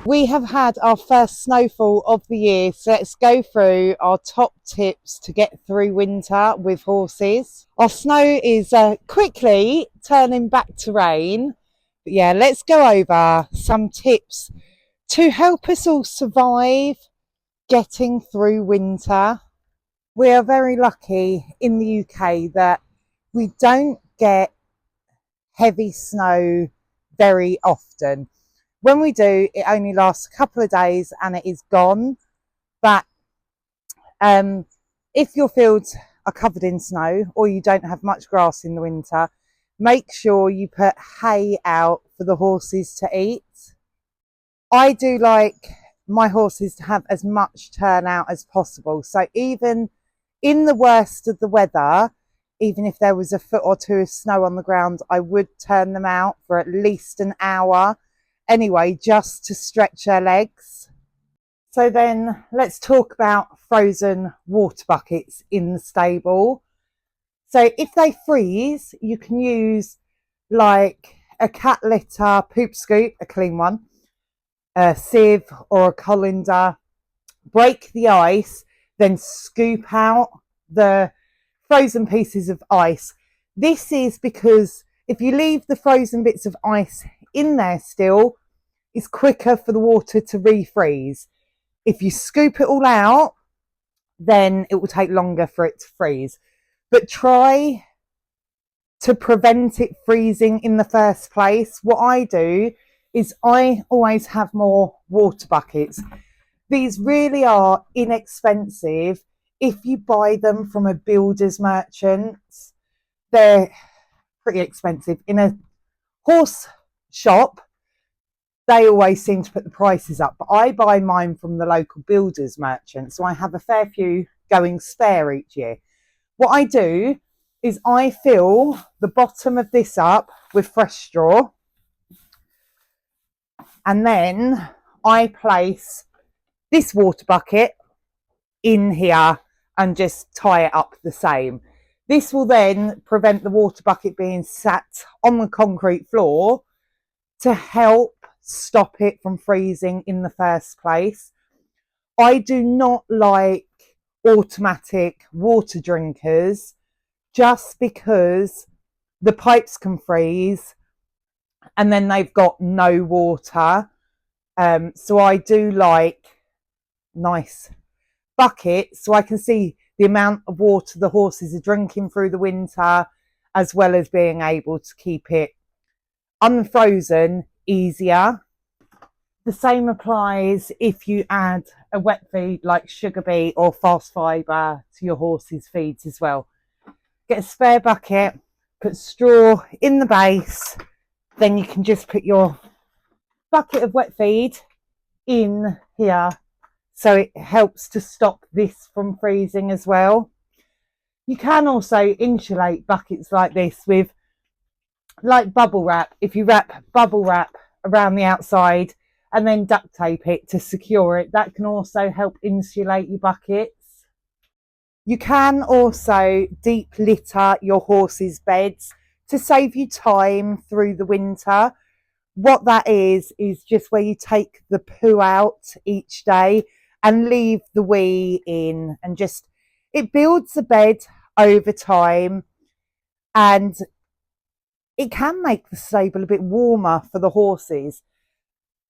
We have had our first snowfall of the year, so let's go through our top tips to get through winter with horses. Our snow is quickly turning back to rain, but yeah, let's go over some tips to help us all survive getting through winter. We are very lucky in the UK that we don't get heavy snow very often. When we do, it only lasts a couple of days and it is gone. But if your fields are covered in snow or you don't have much grass in the winter, make sure you put hay out for the horses to eat. I do like my horses to have as much turnout as possible. So even in the worst of the weather, even if there was a foot or two of snow on the ground, I would turn them out for at least an hour anyway, just to stretch their legs. So then let's talk about frozen water buckets in the stable. So if they freeze, you can use like a cat litter poop scoop, a clean one, a sieve or a colander, break the ice, then scoop out the frozen pieces of ice. This is because if you leave the frozen bits of ice in there still, it's quicker for the water to refreeze. If you scoop it all out, then it will take longer for it to freeze. But try to prevent it freezing in the first place. What I do is I always have more water buckets. These really are inexpensive if you buy them from a builder's merchant. They're pretty expensive. In a horse shop, they always seem to put the prices up, but I buy mine from the local builders merchant, so I have a fair few going spare each year. What I do is I fill the bottom of this up with fresh straw, and then I place this water bucket in here and just tie it up the same. This will then prevent the water bucket being sat on the concrete floor to help stop it from freezing in the first place. I do not like automatic water drinkers just because the pipes can freeze and then they've got no water. So I do like nice buckets so I can see the amount of water the horses are drinking through the winter, as well as being able to keep it unfrozen easier. The same applies if you add a wet feed like sugar beet or fast fibre to your horses' feeds as well. Get a spare bucket, put straw in the base, then you can just put your bucket of wet feed in here, so it helps to stop this from freezing as well. You can also insulate buckets like this with like bubble wrap. If you wrap bubble wrap around the outside and then duct tape it to secure it, that can also help insulate your buckets. You can also deep litter your horses' beds to save you time through the winter. What that is just where you take the poo out each day and leave the wee in, and just it builds the bed over time, and it can make the stable a bit warmer for the horses.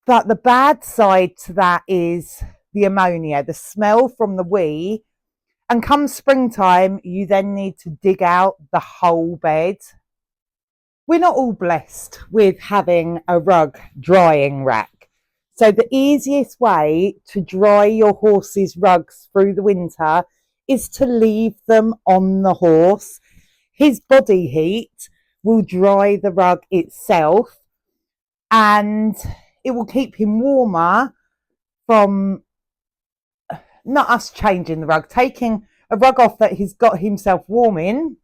But the bad side to that is the ammonia, the smell from the wee. And come springtime, you then need to dig out the whole bed. We're not all blessed with having a rug drying rack. So the easiest way to dry your horse's rugs through the winter is to leave them on the horse. His body heat will dry the rug itself, and it will keep him warmer from not us changing the rug, taking a rug off that he's got himself warm in,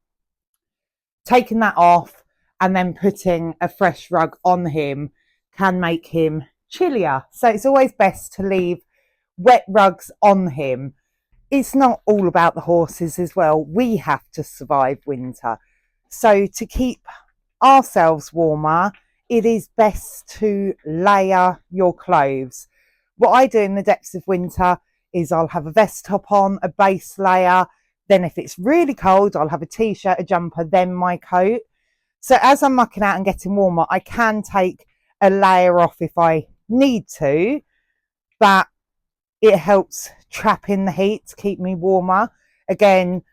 taking that off and then putting a fresh rug on him can make him chillier. So it's always best to leave wet rugs on him. It's not all about the horses as well. We have to survive winter. So to keep ourselves warmer, it is best to layer your clothes. What I do in the depths of winter is I'll have a vest top on, a base layer. Then if it's really cold, I'll have a t-shirt, a jumper, then my coat. So as I'm mucking out and getting warmer, I can take a layer off if I need to, but it helps trap in the heat to keep me warmer. Again,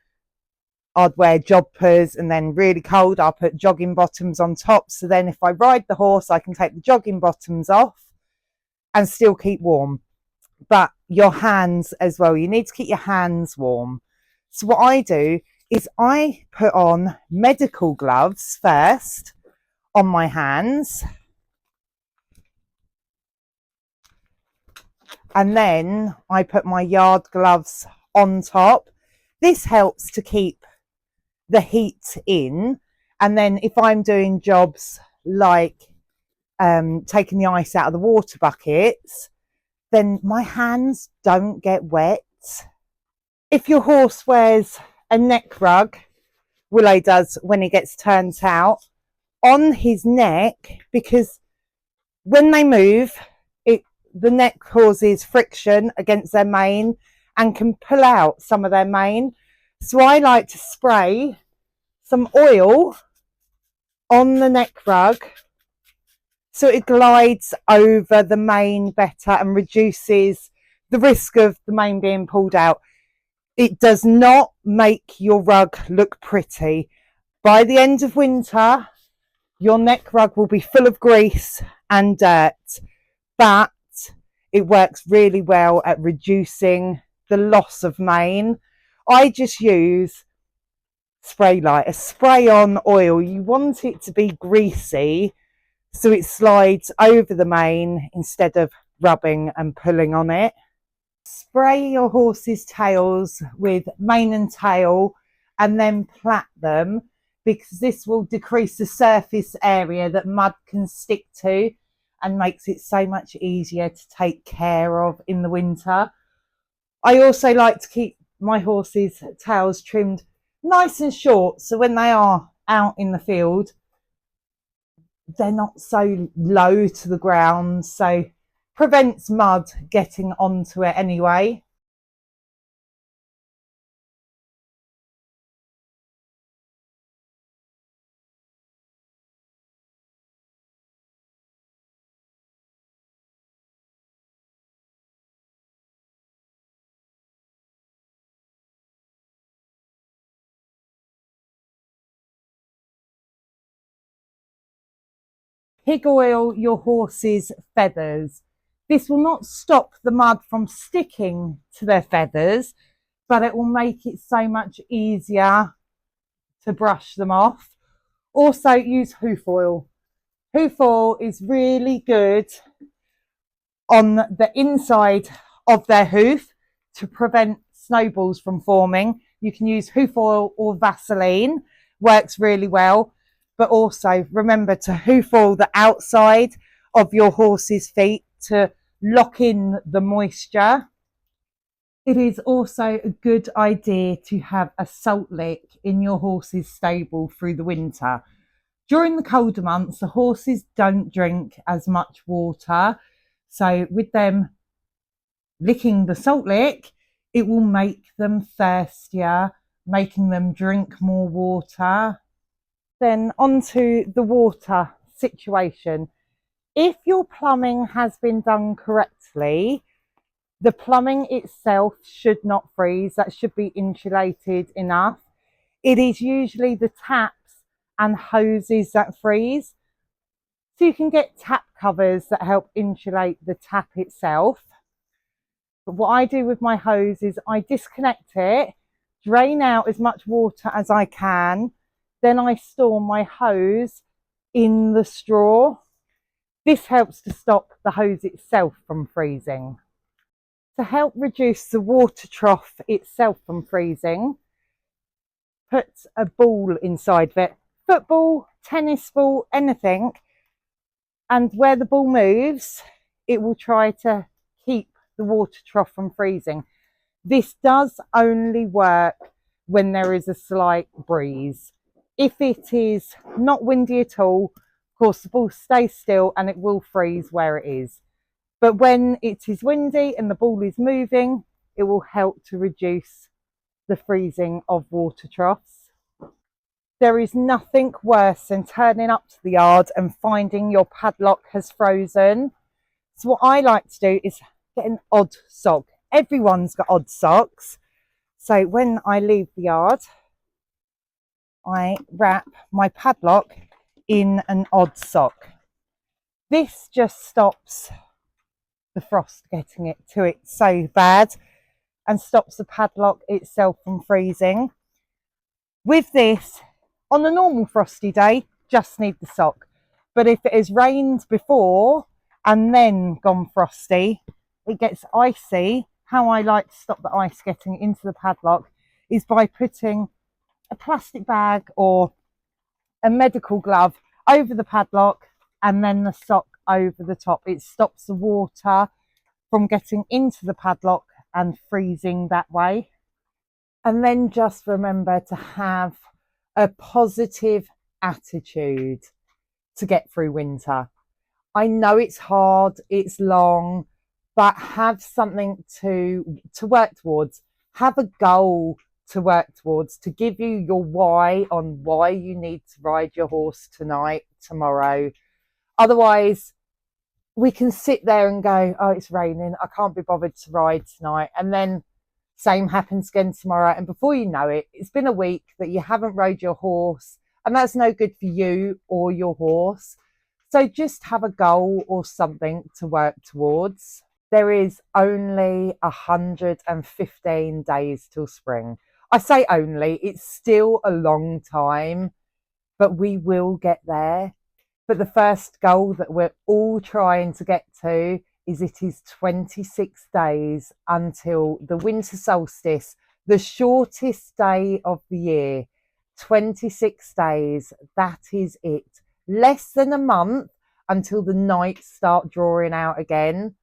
I'd wear joggers, and then really cold, I'll put jogging bottoms on top. So then if I ride the horse, I can take the jogging bottoms off and still keep warm. But your hands as well, you need to keep your hands warm. So what I do is I put on medical gloves first on my hands, and then I put my yard gloves on top. This helps to keep the heat in. And then if I'm doing jobs like taking the ice out of the water buckets, then my hands don't get wet. If your horse wears a neck rug, Willow does when he gets turned out, on his neck, because when they move, the neck causes friction against their mane and can pull out some of their mane. So I like to spray some oil on the neck rug so it glides over the mane better and reduces the risk of the mane being pulled out. It does not make your rug look pretty. By the end of winter, your neck rug will be full of grease and dirt, but it works really well at reducing the loss of mane. I just use spray light, a spray on oil. You want it to be greasy so it slides over the mane instead of rubbing and pulling on it. Spray your horse's tails with mane and tail and then plait them, because this will decrease the surface area that mud can stick to and makes it so much easier to take care of in the winter. I also like to keep my horse's tails trimmed nice and short, so when they are out in the field, they're not so low to the ground, so prevents mud getting onto it anyway. Pig oil your horse's feathers. This will not stop the mud from sticking to their feathers, but it will make it so much easier to brush them off. Also use hoof oil. Hoof oil is really good on the inside of their hoof to prevent snowballs from forming. You can use hoof oil or Vaseline, works really well. But also remember to hoof oil the outside of your horse's feet to lock in the moisture. It is also a good idea to have a salt lick in your horse's stable through the winter. During the colder months, the horses don't drink as much water. So with them licking the salt lick, it will make them thirstier, making them drink more water. Then onto the water situation. If your plumbing has been done correctly, the plumbing itself should not freeze. That should be insulated enough. It is usually the taps and hoses that freeze. So you can get tap covers that help insulate the tap itself. But what I do with my hose is I disconnect it, drain out as much water as I can, then I store my hose in the straw. This helps to stop the hose itself from freezing. To help reduce the water trough itself from freezing, put a ball inside of it, football, tennis ball, anything, and where the ball moves, it will try to keep the water trough from freezing. This does only work when there is a slight breeze. If it is not windy at all, of course, the ball stays still and it will freeze where it is. But when it is windy and the ball is moving, it will help to reduce the freezing of water troughs. There is nothing worse than turning up to the yard and finding your padlock has frozen. So what I like to do is get an odd sock. Everyone's got odd socks. So when I leave the yard, I wrap my padlock in an odd sock. This just stops the frost getting it to it so bad and stops the padlock itself from freezing. With this, on a normal frosty day, just need the sock. But if it has rained before and then gone frosty, it gets icy. How I like to stop the ice getting into the padlock is by putting a plastic bag or a medical glove over the padlock and then the sock over the top. It stops the water from getting into the padlock and freezing that way. And then just remember to have a positive attitude to get through winter. I know it's hard, it's long, but have something to work towards. Have a goal to work towards, to give you your why on why you need to ride your horse tonight, tomorrow. Otherwise, we can sit there and go, oh, it's raining, I can't be bothered to ride tonight. And then same happens again tomorrow. And before you know it, it's been a week that you haven't rode your horse. And that's no good for you or your horse. So just have a goal or something to work towards. There is only 115 days till spring. I say only, it's still a long time, but we will get there. But the first goal that we're all trying to get to is it is 26 days until the winter solstice, the shortest day of the year. 26 days, that is it. Less than a month until the nights start drawing out again.